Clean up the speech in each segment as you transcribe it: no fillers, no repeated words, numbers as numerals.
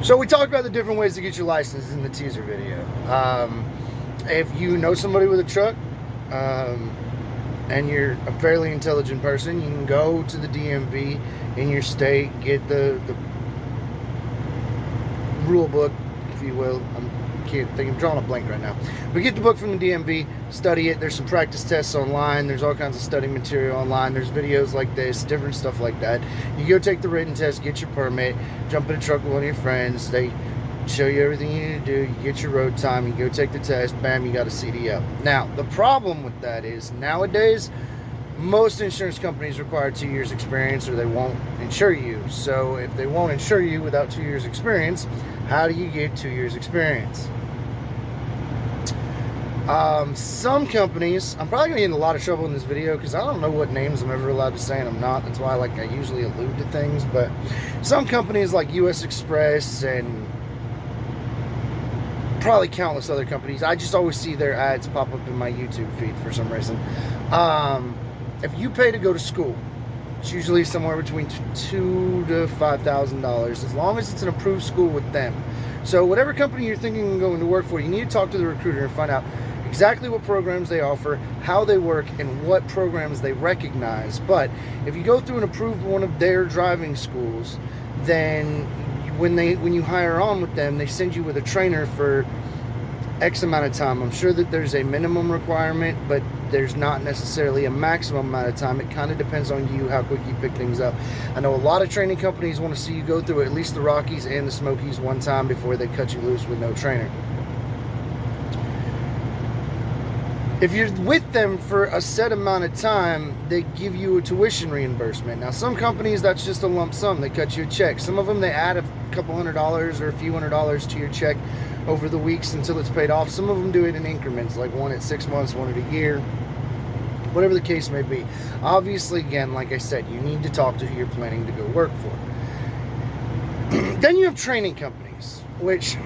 So we talked about the different ways to get your license in the teaser video. If you know somebody with a truck and you're a fairly intelligent person, you can go to the DMV in your state, get the rule book, if you will. I'm drawing a blank right now. But get the book from the DMV, study it. There's some practice tests online. There's all kinds of study material online. There's videos like this, different stuff like that. You go take the written test, get your permit, jump in a truck with one of your friends. They show you everything you need to do. You get your road time. You go take the test. Bam, you got a CDL. Now, the problem with that is nowadays, most insurance companies require 2 years experience or they won't insure you. So if they won't insure you without 2 years experience, how do you get 2 years experience? Some companies, I'm probably going to get in a lot of trouble in this video because I don't know what names I'm ever allowed to say and I'm not. That's why I usually allude to things. But some companies like US Express and probably countless other companies, I just always see their ads pop up in my YouTube feed for some reason. If you pay to go to school, it's usually somewhere between $2,000 to $5,000, as long as it's an approved school with them. So whatever company you're thinking of going to work for, you need to talk to the recruiter and find out exactly what programs they offer, how they work, and what programs they recognize. But if you go through an approved one of their driving schools, then when you hire on with them, they send you with a trainer for X amount of time. I'm sure that there's a minimum requirement, but there's not necessarily a maximum amount of time. It kind of depends on you, how quick you pick things up. I know a lot of training companies want to see you go through at least the Rockies and the Smokies one time before they cut you loose with no trainer. If you're with them for a set amount of time, they give you a tuition reimbursement. Now, some companies, that's just a lump sum. They cut you a check. Some of them, they add a couple $100s or a few $100s to your check over the weeks until it's paid off. Some of them do it in increments, like one at 6 months, one at a year, whatever the case may be. Obviously, again, like I said, you need to talk to who you're planning to go work for. Then you have training companies, which,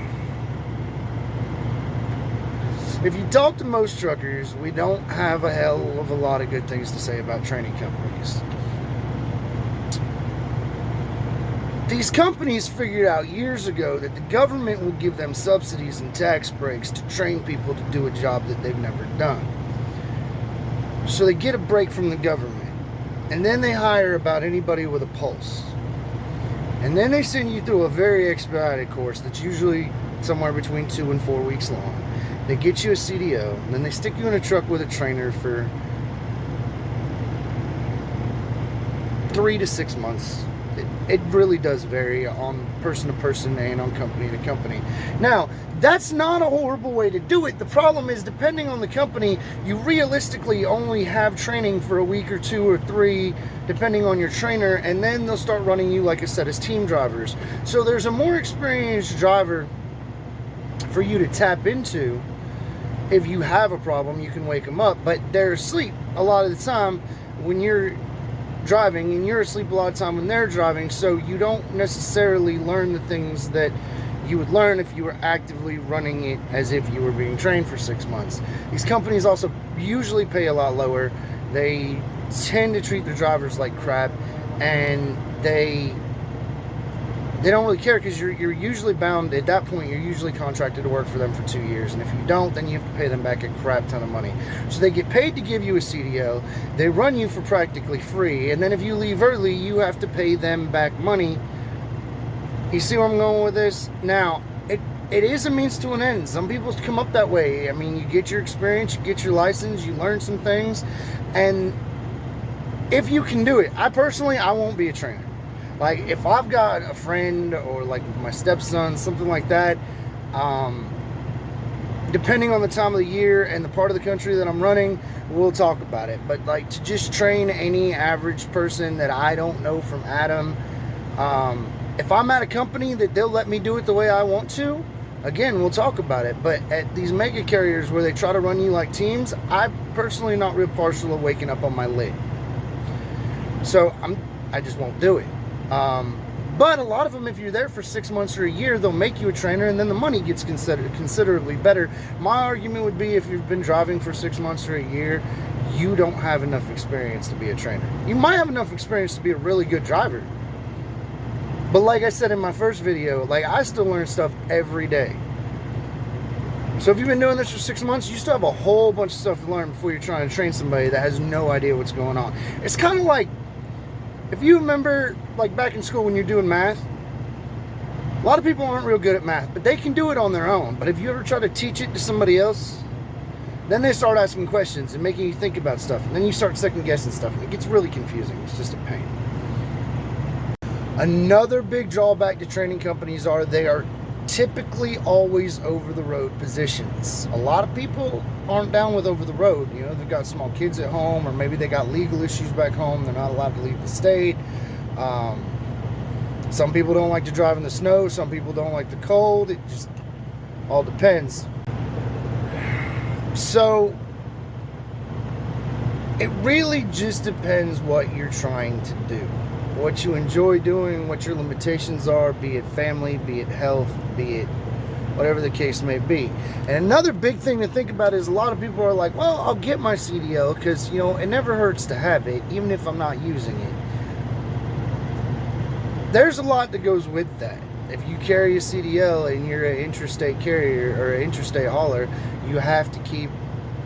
if you talk to most truckers, we don't have a hell of a lot of good things to say about training companies. These companies figured out years ago that the government will give them subsidies and tax breaks to train people to do a job that they've never done. So they get a break from the government. And then they hire about anybody with a pulse. And then they send you through a very expedited course that's usually somewhere between 2 and 4 weeks long. They get you a CDL, and then they stick you in a truck with a trainer for 3 to 6 months. It really does vary on person to person and on company to company. Now, that's not a horrible way to do it. The problem is, depending on the company, you realistically only have training for a week or 2 or 3, depending on your trainer, and then they'll start running you, like I said, as team drivers. So there's a more experienced driver for you to tap into. If you have a problem, you can wake them up, but they're asleep a lot of the time when you're driving, and you're asleep a lot of time when they're driving, so you don't necessarily learn the things that you would learn if you were actively running it as if you were being trained for 6 months. These companies also usually pay a lot lower. They tend to treat their drivers like crap, and they don't really care, because you're usually bound, at that point, you're usually contracted to work for them for 2 years, and if you don't, then you have to pay them back a crap ton of money. So they get paid to give you a CDL, they run you for practically free, and then if you leave early, you have to pay them back money. You see where I'm going with this? Now, it is a means to an end. Some people come up that way. I mean, you get your experience, you get your license, you learn some things, and if you can do it, I won't be a trainer. Like, if I've got a friend or like my stepson, something like that, depending on the time of the year and the part of the country that I'm running, we'll talk about it. But like, to just train any average person that I don't know from Adam, if I'm at a company that they'll let me do it the way I want to, again, we'll talk about it. But at these mega carriers where they try to run you like teams, I'm personally not real partial of waking up on my lid. So I just won't do it. But a lot of them, if you're there for 6 months or a year, they'll make you a trainer, and then the money gets considerably better. My argument would be, if you've been driving for 6 months or a year, you don't have enough experience to be a trainer. You might have enough experience to be a really good driver, But like I said in my first video, like, I still learn stuff every day. So if you've been doing this for 6 months, you still have a whole bunch of stuff to learn before you're trying to train somebody that has no idea what's going on. It's kind of like, if you remember, like back in school when you're doing math, a lot of people aren't real good at math, but they can do it on their own. But if you ever try to teach it to somebody else, then they start asking questions and making you think about stuff. And then you start second guessing stuff. And it gets really confusing. It's just a pain. Another big drawback to training companies are they are typically always over-the-road positions. A lot of people aren't down with over-the-road. You know, they've got small kids at home, or maybe they got legal issues back home. They're not allowed to leave the state. Some people don't like to drive in the snow. Some people don't like the cold. It just all depends. So it really just depends what you're trying to do, what you enjoy doing, what your limitations are, be it family, be it health, be it whatever the case may be. And another big thing to think about is a lot of people are like, well, I'll get my CDL because, you know, it never hurts to have it, even if I'm not using it. There's a lot that goes with that. If you carry a CDL and you're an interstate carrier or an interstate hauler, you have to keep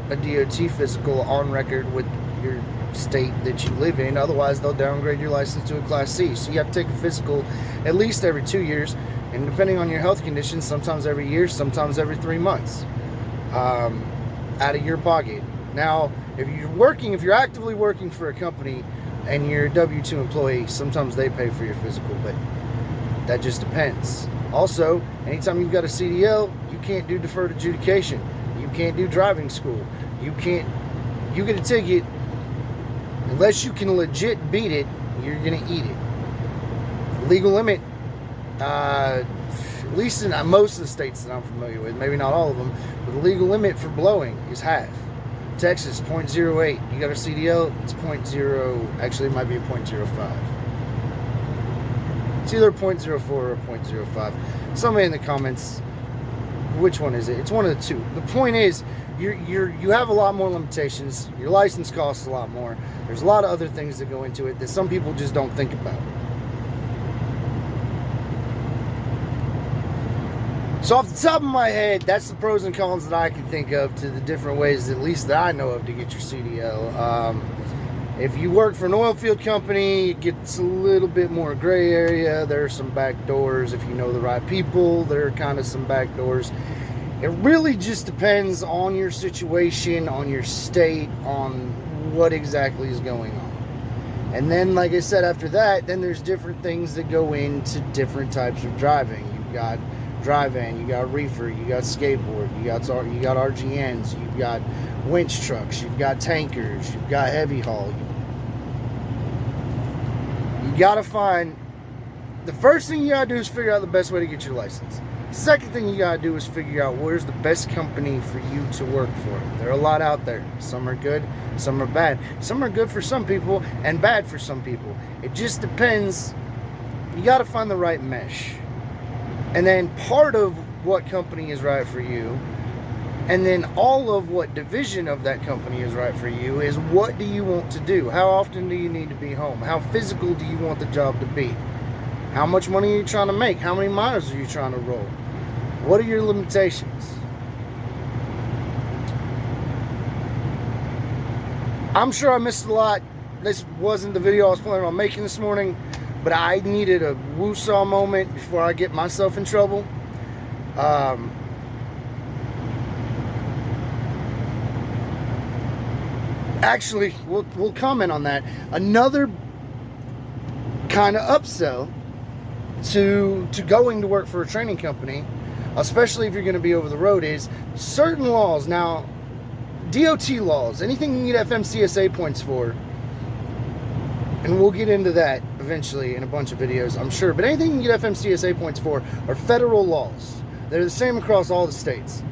a DOT physical on record with your state that you live in. Otherwise, they'll downgrade your license to a Class C. So you have to take a physical at least every 2 years. And depending on your health conditions, sometimes every year, sometimes every 3 months, out of your pocket. Now, if you're actively working for a company and you're a W-2 employee, sometimes they pay for your physical, but that just depends. Also, anytime you've got a CDL, you can't do deferred adjudication. You can't do driving school. You get a ticket, unless you can legit beat it, you're gonna eat it. The legal limit, at least in most of the states that I'm familiar with, maybe not all of them, but the legal limit for blowing is half. Texas, 0.08. You got a CDL, it's 0.0, actually it might be a 0.05. It's either 0.04 or 0.05. Somebody in the comments, which one is it? It's one of the two. The point is, you have a lot more limitations. Your license costs a lot more. There's a lot of other things that go into it that some people just don't think about. So off the top of my head, that's the pros and cons that I can think of to the different ways, at least that I know of, to get your CDL. If you work for an oil field company, it gets a little bit more gray area. There are some back doors. If you know the right people, there are kind of some back doors. It really just depends on your situation, on your state, on what exactly is going on. And then, like I said, after that, then there's different things that go into different types of driving. You've got dry van, you got reefer, you got skateboard, you got RGNs, you've got winch trucks, you've got tankers, you've got heavy haul. You gotta find, the first thing you gotta do is figure out the best way to get your license. The second thing you gotta do is figure out where's the best company for you to work for. There are a lot out there. Some are good, some are bad. Some are good for some people and bad for some people. It just depends. You gotta find the right mesh. And then part of what company is right for you, and then all of what division of that company is right for you, is what do you want to do? How often do you need to be home? How physical do you want the job to be? How much money are you trying to make? How many miles are you trying to roll? What are your limitations? I'm sure I missed a lot. This wasn't the video I was planning on making this morning, but I needed a woo-saw moment before I get myself in trouble. Actually, we'll comment on that. Another kind of upsell to going to work for a training company, especially if you're going to be over the road, is certain laws. Now, DOT laws, anything you can get FMCSA points for, and we'll get into that eventually in a bunch of videos, I'm sure, but anything you can get FMCSA points for are federal laws. They're the same across all the states,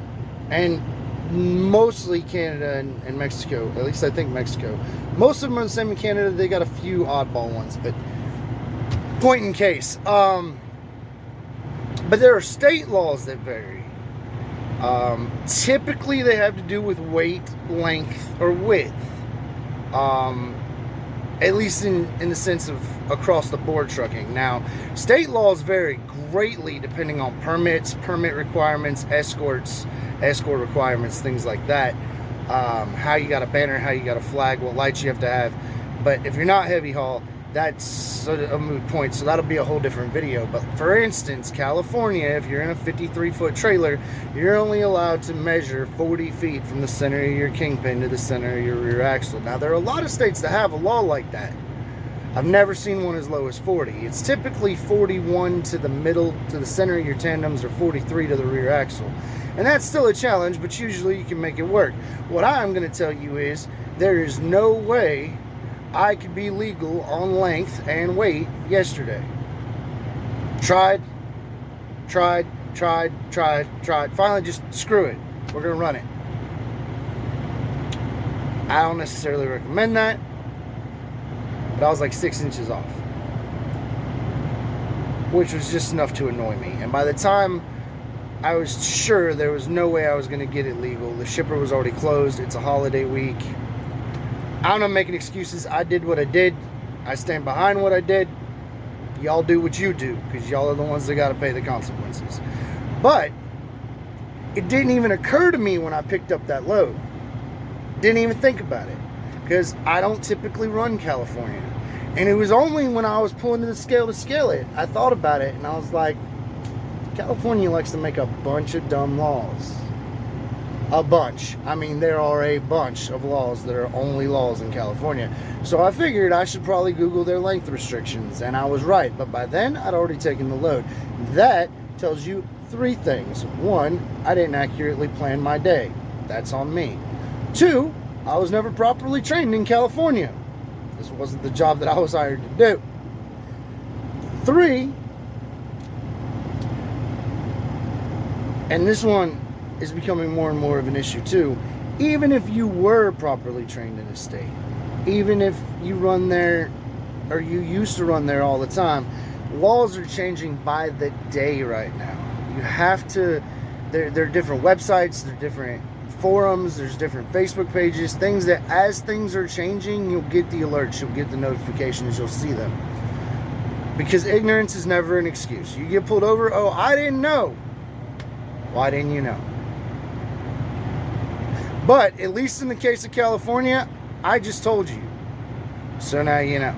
and mostly Canada and Mexico. At least I think Mexico. Most of them are the same in Canada. They got a few oddball ones, but point in case. But there are state laws that vary. Typically they have to do with weight, length, or width. At least in the sense of across the board trucking. Now, state laws vary greatly depending on permits, permit requirements, escort requirements, things like that. How you got a banner, how you got a flag, what lights you have to have. But if you're not heavy haul, that's a moot point, so that'll be a whole different video. But for instance, California, if you're in a 53-foot trailer, you're only allowed to measure 40 feet from the center of your kingpin to the center of your rear axle. Now, there are a lot of states that have a law like that. I've never seen one as low as 40. It's typically 41 to the middle, to the center of your tandems, or 43 to the rear axle. And that's still a challenge, but usually you can make it work. What I'm going to tell you is there is no way I could be legal on length and weight yesterday. Tried. Finally, just screw it. We're going to run it. I don't necessarily recommend that, but I was like 6 inches off, which was just enough to annoy me. And by the time I was sure there was no way I was going to get it legal, the shipper was already closed. It's a holiday week. I'm not making excuses. I did what I did. I stand behind what I did. Y'all do what you do, because y'all are the ones that got to pay the consequences. But it didn't even occur to me when I picked up that load. Didn't even think about it, because I don't typically run California. And it was only when I was pulling to the scale to scale it, I thought about it, and I was like, California likes to make a bunch of dumb laws. A bunch. I mean, there are a bunch of laws that are only laws in California. So I figured I should probably Google their length restrictions, and I was right. But by then, I'd already taken the load. That tells you 3 things. 1, I didn't accurately plan my day. That's on me. 2, I was never properly trained in California. This wasn't the job that I was hired to do. 3, and this one is becoming more and more of an issue too. Even if you were properly trained in a state, even if you run there, or you used to run there all the time, laws are changing by the day right now. You have to, there are different websites, there are different forums, there's different Facebook pages, things that as things are changing, you'll get the alerts, you'll get the notifications, you'll see them. Because ignorance is never an excuse. You get pulled over, oh, I didn't know. Why didn't you know? But at least in the case of California, I just told you. So now you know.